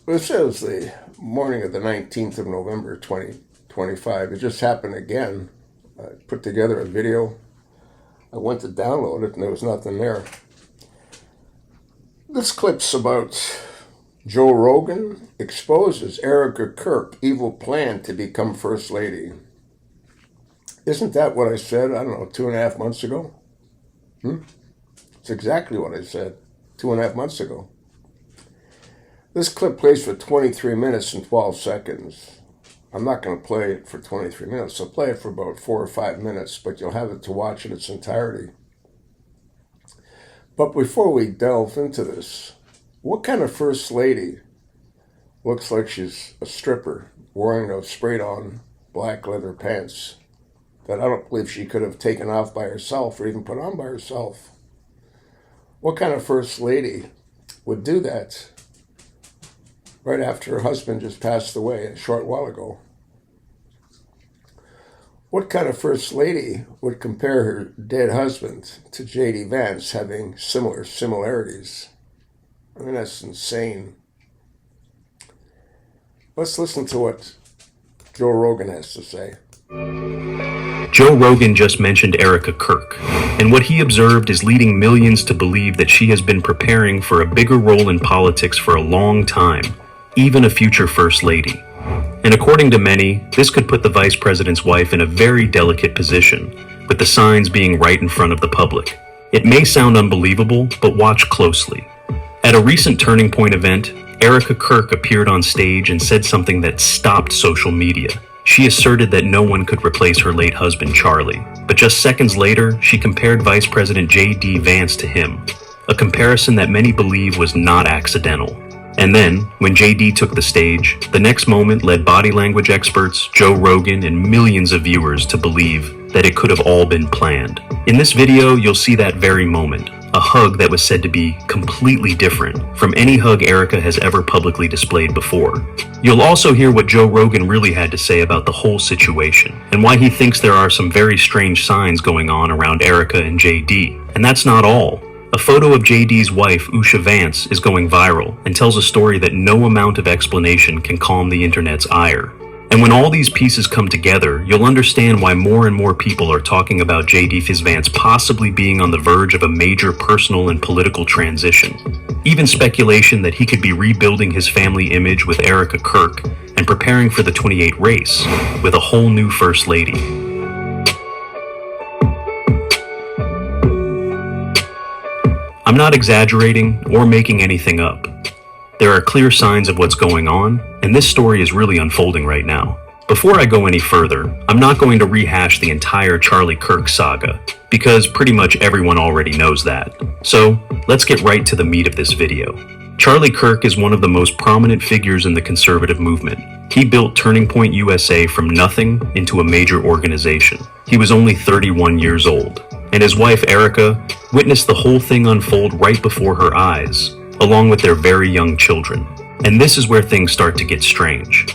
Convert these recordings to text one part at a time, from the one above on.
This is the morning of the 19th of November, 2025. It just happened again. I put together a video. I went to download it and there was nothing there. This clip's about Joe Rogan exposes Erika Kirk evil plan to become First Lady. Isn't that what I said, 2.5 months ago? It's exactly what I said 2.5 months ago. This clip plays for 23 minutes and 12 seconds. I'm not going to play it for 23 minutes. I'll play it for about 4 or 5 minutes, but you'll have it to watch in its entirety. But before we delve into this, what kind of First Lady looks like she's a stripper wearing those sprayed-on black leather pants that I don't believe she could have taken off by herself or even put on by herself? What kind of First Lady would do that right after her husband just passed away a short while ago? What kind of First Lady would compare her dead husband to J.D. Vance, having similar similarities? I mean, that's insane. Let's listen to what Joe Rogan has to say. Joe Rogan just mentioned Erika Kirk, and what he observed is leading millions to believe that she has been preparing for a bigger role in politics for a long time, even a future First Lady. And according to many, this could put the vice president's wife in a very delicate position, with the signs being right in front of the public. It may sound unbelievable, but watch closely. At a recent Turning Point event, Erika Kirk appeared on stage and said something that stopped social media. She asserted that no one could replace her late husband, Charlie. But just seconds later, she compared Vice President J.D. Vance to him, a comparison that many believe was not accidental. And then, when J.D. took the stage, the next moment led body language experts, Joe Rogan, and millions of viewers to believe that it could have all been planned. In this video, you'll see that very moment, a hug that was said to be completely different from any hug Erika has ever publicly displayed before. You'll also hear what Joe Rogan really had to say about the whole situation, and why he thinks there are some very strange signs going on around Erika and J.D. And that's not all. A photo of J.D.'s wife, Usha Vance, is going viral and tells a story that no amount of explanation can calm the internet's ire. And when all these pieces come together, you'll understand why more and more people are talking about J.D. Vance possibly being on the verge of a major personal and political transition. Even speculation that he could be rebuilding his family image with Erika Kirk and preparing for the 28 race with a whole new First Lady. I'm not exaggerating or making anything up. There are clear signs of what's going on, and this story is really unfolding right now. Before I go any further, I'm not going to rehash the entire Charlie Kirk saga, because pretty much everyone already knows that. So, let's get right to the meat of this video. Charlie Kirk is one of the most prominent figures in the conservative movement. He built Turning Point USA from nothing into a major organization. He was only 31 years old, and his wife Erika witnessed the whole thing unfold right before her eyes, along with their very young children. And this is where things start to get strange.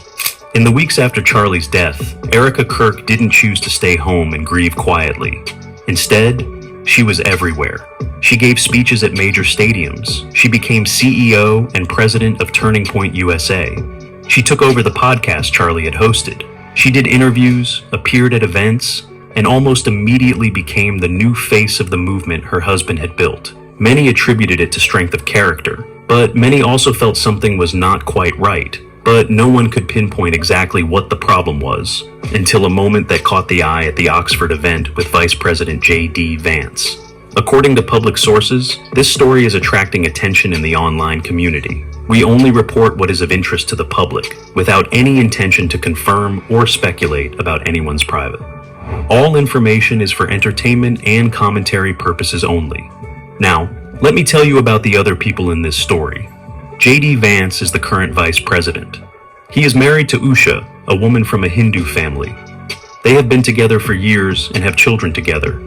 In the weeks after Charlie's death, Erika Kirk didn't choose to stay home and grieve quietly. Instead, she was everywhere. She gave speeches at major stadiums. She became CEO and president of Turning Point USA. She took over the podcast Charlie had hosted. She did interviews, appeared at events, and almost immediately became the new face of the movement her husband had built. Many attributed it to strength of character, but many also felt something was not quite right. But no one could pinpoint exactly what the problem was, until a moment that caught the eye at the Oxford event with Vice President J.D. Vance. According to public sources, this story is attracting attention in the online community. We only report what is of interest to the public, without any intention to confirm or speculate about anyone's private. All information is for entertainment and commentary purposes only. Now, let me tell you about the other people in this story. J.D. Vance is the current vice president. He is married to Usha, a woman from a Hindu family. They have been together for years and have children together.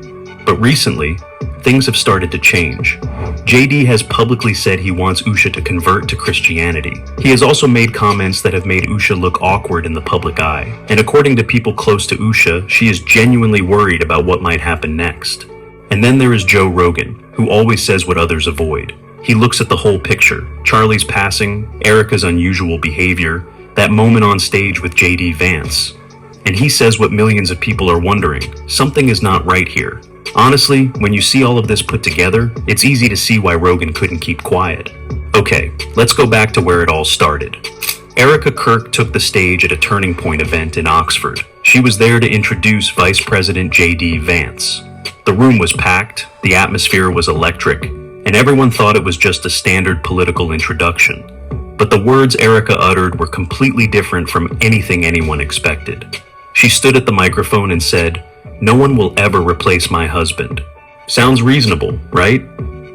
But recently, things have started to change. J.D. has publicly said he wants Usha to convert to Christianity. He has also made comments that have made Usha look awkward in the public eye. And according to people close to Usha, she is genuinely worried about what might happen next. And then there is Joe Rogan, who always says what others avoid. He looks at the whole picture: Charlie's passing, Erika's unusual behavior, that moment on stage with JD Vance. And he says what millions of people are wondering: something is not right here. Honestly, when you see all of this put together, it's easy to see why Rogan couldn't keep quiet. Okay, let's go back to where it all started. Erika Kirk took the stage at a Turning Point event in Oxford. She was there to introduce Vice President JD Vance. The room was packed, the atmosphere was electric, and everyone thought it was just a standard political introduction. But the words Erika uttered were completely different from anything anyone expected. She stood at the microphone and said, "No one will ever replace my husband." Sounds reasonable, right?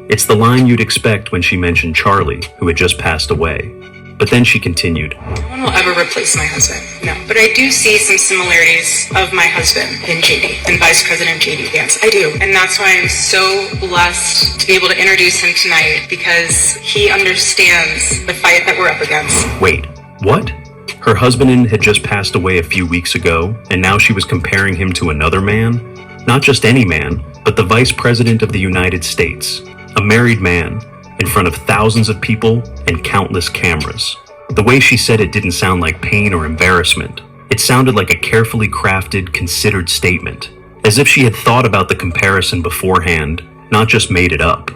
It's the line you'd expect when she mentioned Charlie, who had just passed away. But then she continued, "No one will ever replace my husband, no. But I do see some similarities of my husband in JD, and Vice President JD Vance. I do. And that's why I'm so blessed to be able to introduce him tonight, because he understands the fight that we're up against." Wait, what? Her husband had just passed away a few weeks ago, and now she was comparing him to another man? Not just any man, but the Vice President of the United States. A married man, in front of thousands of people and countless cameras. The way she said it didn't sound like pain or embarrassment. It sounded like a carefully crafted, considered statement, as if she had thought about the comparison beforehand, not just made it up.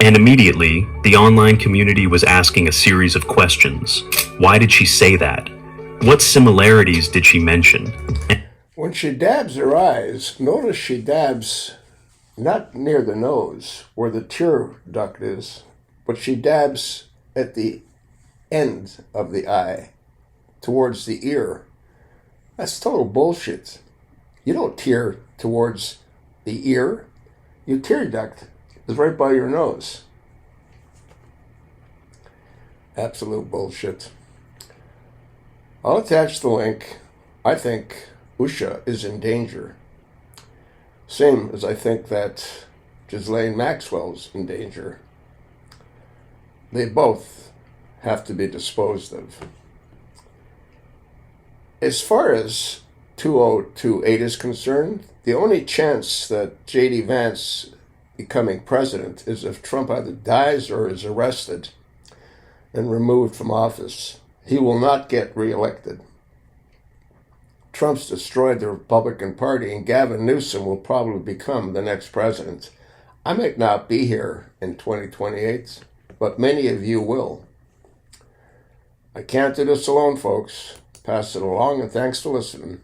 And immediately, the online community was asking a series of questions. Why did she say that? What similarities did she mention? When she dabs her eyes, notice she dabs not near the nose, where the tear duct is, but she dabs at the end of the eye, towards the ear. That's total bullshit. You don't tear towards the ear. Your tear duct is right by your nose. Absolute bullshit. I'll attach the link. I think Usha is in danger. Same as I think that Ghislaine Maxwell's in danger. They both have to be disposed of. As far as 2028 is concerned, the only chance that JD Vance becoming president is if Trump either dies or is arrested and removed from office. He will not get reelected. Trump's destroyed the Republican Party, and Gavin Newsom will probably become the next president. I might not be here in 2028, but many of you will. I can't do this alone, folks. Pass it along, and thanks for listening.